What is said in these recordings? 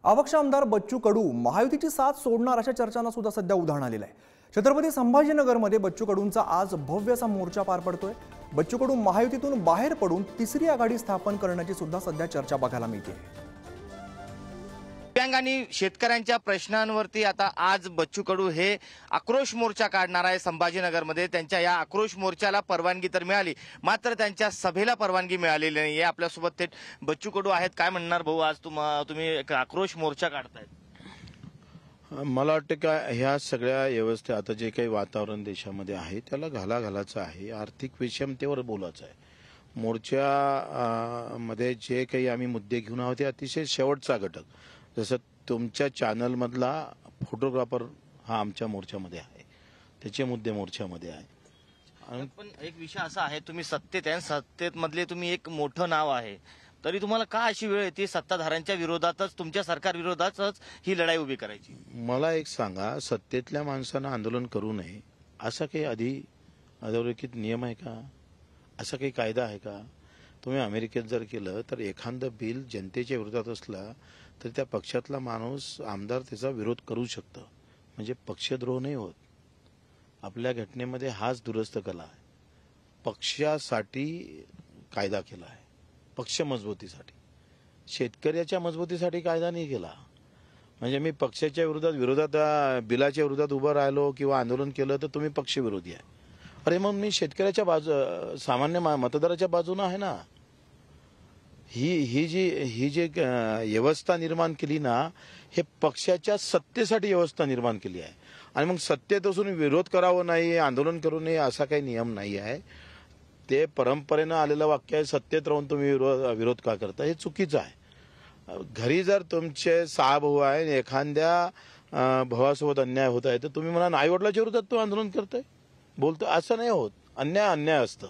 अपक्ष आमदार बच्चू कडू महायुतीची साथ सोडणार अशा चर्चांना सुद्धा सध्या उधाण आलेलं आहे। छत्रपती संभाजीनगरमध्ये बच्चू कडूंचा आज भव्य असा मोर्चा पार पडतोय। बच्चू कडू महायुतीतून बाहेर पडून तिसरी आघाडी स्थापन करण्याची सुद्धा सध्या चर्चा बघायला मिळते। दिव्यांग आणि शेतकऱ्यांच्या प्रश्नांवरती आता आज बच्चू कडू हे आक्रोश मोर्चा काढणार आहे संभाजीनगरमध्ये। त्यांच्या या आक्रोश मोर्चाला परवानगी तर मिळाली, मात्र त्यांच्या सभेला परवानगी मिळालेली नाहीये। आपल्यासोबत थेट बच्चू कडू आहेत। काय म्हणणार भाऊ, आज तुम्ही एक आक्रोश मोर्चा काढतायत? मला वाटतं का ह्या सगळ्या व्यवस्था आता जे काही वातावरण देशामध्ये आहे त्याला घालाघालाचं आहे, आर्थिक विषमतेवर बोलायचं आहे। मोर्चा मध्ये जे काही आम्ही मुद्दे घेऊन आहोत ते अतिशय शेवटचा घटक, जसं तुमच्या चॅनल मधला फोटोग्राफर हा आमच्या मोर्चामध्ये आहे, त्याचे मुद्दे मोर्चामध्ये आहे। पण एक विषय असा आहे, तुम्ही सत्तेत आहे, सत्तेत मधले तुम्ही एक मोठं नाव आहे, तरी तुम्हाला का अशी वेळ येते सत्ताधाऱ्यांच्या विरोधातच, तुमच्या सरकार विरोधातच ही लढाई उभी करायची? मला एक सांगा, सत्तेतल्या माणसांना आंदोलन करू नये असा काही अधोरेखित नियम आहे का? असा काही कायदा आहे का? तुम्ही अमेरिकेत जर केलं तर एखादं बिल जनतेच्या विरोधात असला तर त्या पक्षातला माणूस आमदार त्याचा विरोध करू शकतं, म्हणजे पक्षद्रोह नाही होत। आपल्या घटनेमध्ये हाच दुरुस्त केला आहे, पक्षासाठी कायदा केला आहे, पक्ष मजबूतीसाठी, शेतकऱ्याच्या मजबूतीसाठी कायदा नाही केला। म्हणजे मी पक्षाच्या विरोधात बिलाच्या विरोधात उभं राहिलो किंवा आंदोलन केलं तर तुम्ही पक्षविरोधी आहे। अरे मग मी शेतकऱ्याच्या सामान्य मतदाराच्या बाजूने आहे ना। ही जी व्यवस्था निर्माण केली ना, हे पक्षाच्या सत्तेसाठी व्यवस्था निर्माण केली आहे। आणि मग सत्तेत असून विरोध करावं नाही, आंदोलन करू नये असा काही नियम नाही आहे। ते परंपरेनं आलेलं वाक्य आहे, सत्तेत राहून तुम्ही विरोध का करता, हे चुकीचं आहे। घरी जर तुमचे 6 भाऊ आहे, एखाद्या भावासोबत अन्याय होत आहे तर तुम्ही म्हणा आईवडिलाच्या विरोधात तो आंदोलन करताय, बोलतो, असं नाही होत। अन्याय असतं,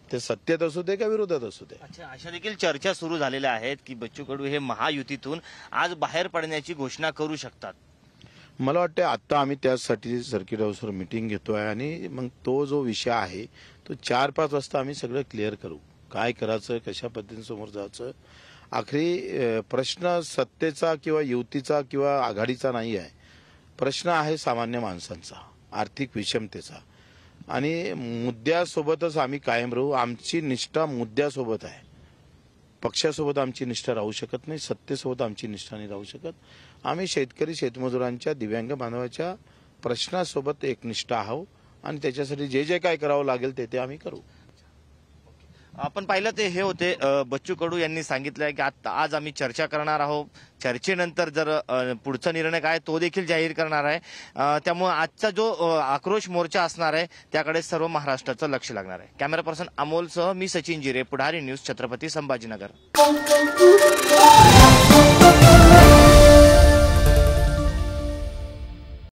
ते सत्तेत असू दे का विरोधात असू दे। अच्छा, अशा देखील चर्चा सुरू झालेल्या आहेत की बच्चू कडू हे महायुतीतून आज बाहेर पडण्याची घोषणा करू शकतात। मला वाटतं आता आम्ही त्यासाठी सर्किट हाऊसवर मीटिंग घेतोय आणि मग तो जो विषय आहे तो 4-5 वाजता आम्ही सगळं क्लिअर करू, काय करायचं, कशा पद्धतीने समोर जायचं। आखरी प्रश्न सत्तेचा किंवा युतीचा किंवा आघाडीचा नाही आहे, प्रश्न आहे सामान्य माणसांचा, आर्थिक विषमतेचा। आणि मुद्द्यासोबतच आम्ही कायम राहू। आमची निष्ठा मुद्द्यासोबत आहे, पक्षासोबत आमची निष्ठा राहू शकत नाही, सत्तेसोबत आमची निष्ठा नाही राहू शकत। आम्ही शेतकरी शेतमजुरांच्या दिव्यांग बांधवाच्या प्रश्नासोबत एकनिष्ठ आहोत आणि त्याच्यासाठी जे काय करावं लागेल ते आम्ही करू। आपण पाहिलं ते हे होते बच्चू कडू यांनी सांगितलंय की आज आम्ही चर्चा करणार आहोत, चर्चेनंतर जर पुढचा निर्णय काय तो देखील जाहीर करणार आहे। त्यामुळे आजचा जो आक्रोश मोर्चा असणार आहे त्याकडे सर्व महाराष्ट्राचं लक्ष लागणार आहे। कॅमेरा पर्सन अमोलसह मी सचिन जिरे, पुढारी न्यूज, छत्रपती संभाजीनगर।